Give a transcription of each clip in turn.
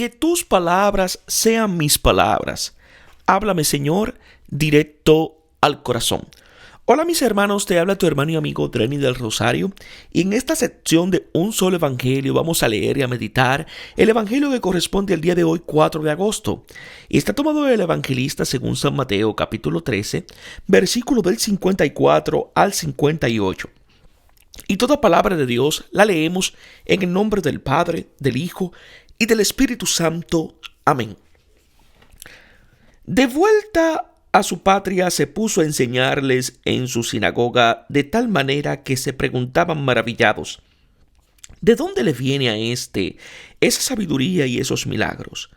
que tus palabras sean mis palabras. Háblame, Señor, directo al corazón. Hola mis hermanos, te habla tu hermano y amigo Dreni del Rosario, y en esta sección de Un Solo Evangelio vamos a leer y a meditar el Evangelio que corresponde al día de hoy, 4 de agosto, y está tomado del Evangelista según San Mateo, capítulo 13, versículo del 54 al 58. Y toda palabra de Dios la leemos en el nombre del Padre, del Hijo y del Espíritu Santo. Amén. De vuelta a su patria se puso a enseñarles en su sinagoga de tal manera que se preguntaban maravillados: ¿de dónde le viene a esa sabiduría y esos milagros?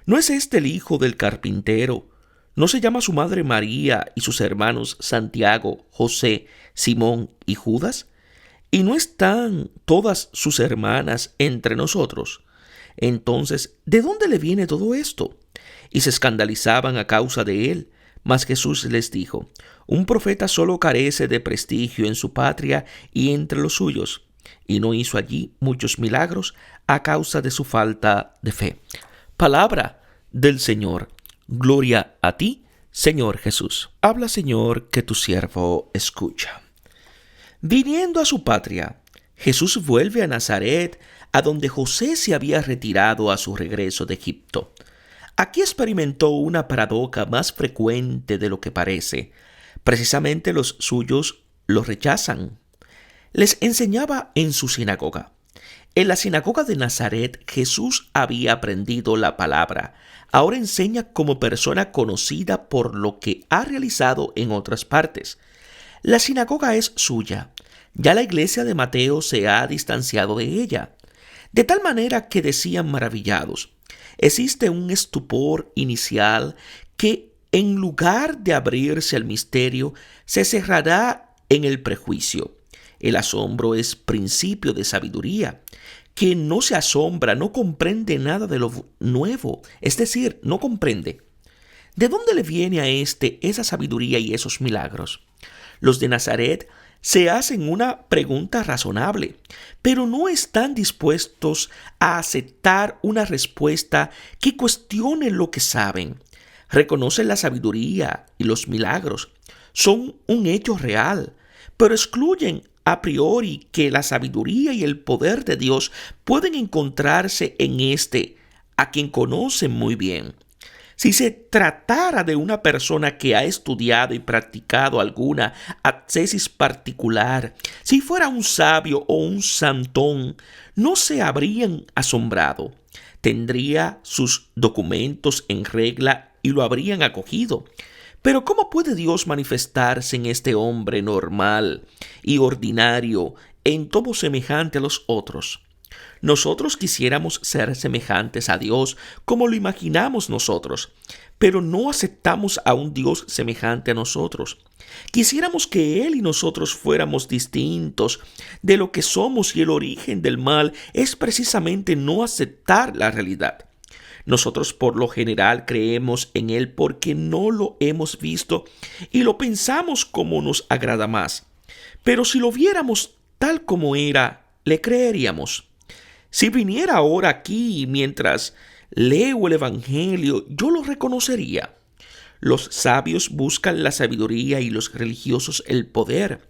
¿No es este el hijo del carpintero? ¿No se llama su madre María y sus hermanos Santiago, José, Simón y Judas? ¿Y no están todas sus hermanas entre nosotros? Entonces, ¿de dónde le viene todo esto? Y se escandalizaban a causa de él. Mas Jesús les dijo: un profeta solo carece de prestigio en su patria y entre los suyos, y no hizo allí muchos milagros a causa de su falta de fe. Palabra del Señor. Gloria a ti, Señor Jesús. Habla, Señor, que tu siervo escucha. Viniendo a su patria, Jesús vuelve a Nazaret, a donde José se había retirado a su regreso de Egipto. Aquí experimentó una paradoja más frecuente de lo que parece. Precisamente los suyos lo rechazan. Les enseñaba en su sinagoga. En la sinagoga de Nazaret, Jesús había aprendido la palabra. Ahora enseña como persona conocida por lo que ha realizado en otras partes. La sinagoga es suya. Ya la iglesia de Mateo se ha distanciado de ella. De tal manera que decían maravillados: existe un estupor inicial que, en lugar de abrirse al misterio, se cerrará en el prejuicio. El asombro es principio de sabiduría. Quien no se asombra no comprende nada de lo nuevo, es decir, no comprende. ¿De dónde le viene a esa sabiduría y esos milagros? Los de Nazaret se hacen una pregunta razonable, pero no están dispuestos a aceptar una respuesta que cuestione lo que saben. Reconocen la sabiduría y los milagros, son un hecho real, pero excluyen a priori que la sabiduría y el poder de Dios pueden encontrarse en a quien conocen muy bien. Si se tratara de una persona que ha estudiado y practicado alguna ascesis particular, si fuera un sabio o un santón, no se habrían asombrado. Tendría sus documentos en regla y lo habrían acogido. Pero ¿cómo puede Dios manifestarse en este hombre normal y ordinario, en todo semejante a los otros? Nosotros quisiéramos ser semejantes a Dios como lo imaginamos nosotros, pero no aceptamos a un Dios semejante a nosotros. Quisiéramos que Él y nosotros fuéramos distintos de lo que somos, y el origen del mal es precisamente no aceptar la realidad. Nosotros por lo general creemos en Él porque no lo hemos visto y lo pensamos como nos agrada más. Pero si lo viéramos tal como era, le creeríamos. Si viniera ahora aquí mientras leo el Evangelio, yo lo reconocería. Los sabios buscan la sabiduría y los religiosos el poder.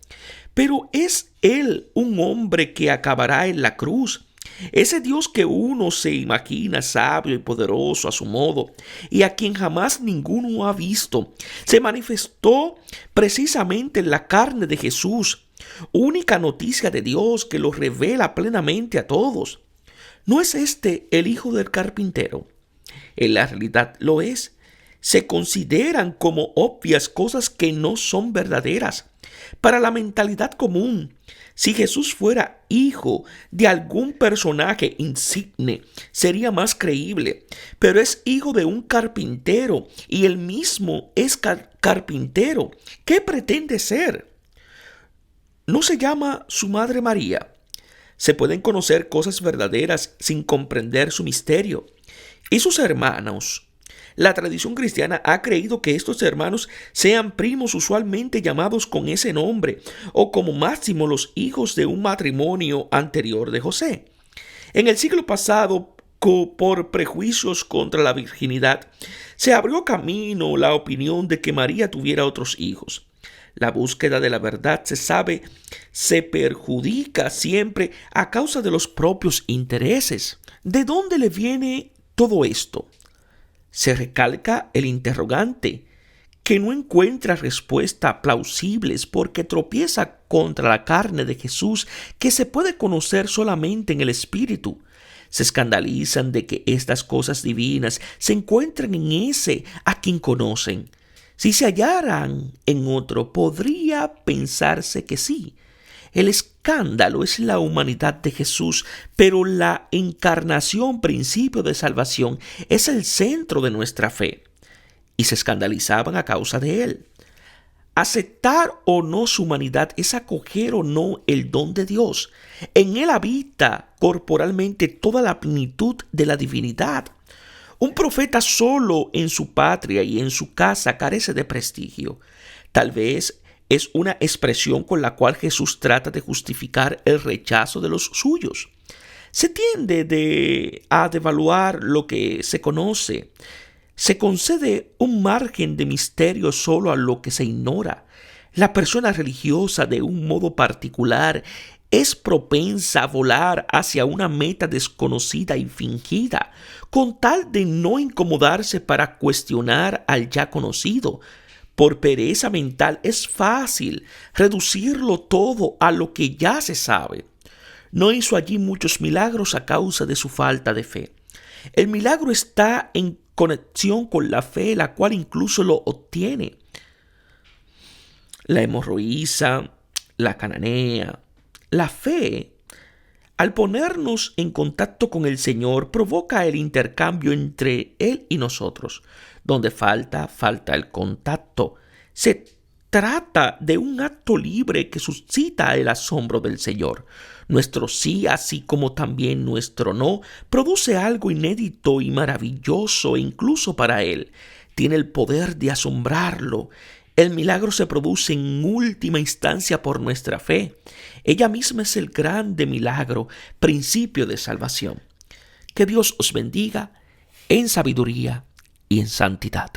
Pero ¿es Él un hombre que acabará en la cruz? Ese Dios que uno se imagina sabio y poderoso a su modo, y a quien jamás ninguno ha visto, se manifestó precisamente en la carne de Jesús, única noticia de Dios que lo revela plenamente a todos. ¿No es este el hijo del carpintero? En la realidad lo es. Se consideran como obvias cosas que no son verdaderas. Para la mentalidad común, si Jesús fuera hijo de algún personaje insigne, sería más creíble. Pero es hijo de un carpintero y él mismo es carpintero. ¿Qué pretende ser? ¿No se llama su madre María? Se pueden conocer cosas verdaderas sin comprender su misterio. ¿Y sus hermanos? La tradición cristiana ha creído que estos hermanos sean primos usualmente llamados con ese nombre, o como máximo los hijos de un matrimonio anterior de José. En el siglo pasado, por prejuicios contra la virginidad, se abrió camino la opinión de que María tuviera otros hijos. La búsqueda de la verdad, se sabe, se perjudica siempre a causa de los propios intereses. ¿De dónde le viene todo esto? Se recalca el interrogante, que no encuentra respuestas plausibles porque tropieza contra la carne de Jesús, que se puede conocer solamente en el Espíritu. Se escandalizan de que estas cosas divinas se encuentran en ese a quien conocen. Si se hallaran en otro, podría pensarse que sí. El escándalo es la humanidad de Jesús, pero la encarnación, principio de salvación, es el centro de nuestra fe. Y se escandalizaban a causa de él. Aceptar o no su humanidad es acoger o no el don de Dios. En él habita corporalmente toda la plenitud de la divinidad. Un profeta solo en su patria y en su casa carece de prestigio. Tal vez es una expresión con la cual Jesús trata de justificar el rechazo de los suyos. Se tiende a devaluar lo que se conoce. Se concede un margen de misterio solo a lo que se ignora. La persona religiosa, de un modo particular, es propensa a volar hacia una meta desconocida y fingida, con tal de no incomodarse para cuestionar al ya conocido. Por pereza mental es fácil reducirlo todo a lo que ya se sabe. No hizo allí muchos milagros a causa de su falta de fe. El milagro está en conexión con la fe, la cual incluso lo obtiene. La hemorroísa, la cananea, la fe, al ponernos en contacto con el Señor, provoca el intercambio entre Él y nosotros. Donde falta el contacto. Se trata de un acto libre que suscita el asombro del Señor. Nuestro sí, así como también nuestro no, produce algo inédito y maravilloso incluso para Él. Tiene el poder de asombrarlo. El milagro se produce en última instancia por nuestra fe. Ella misma es el grande milagro, principio de salvación. Que Dios os bendiga en sabiduría y en santidad.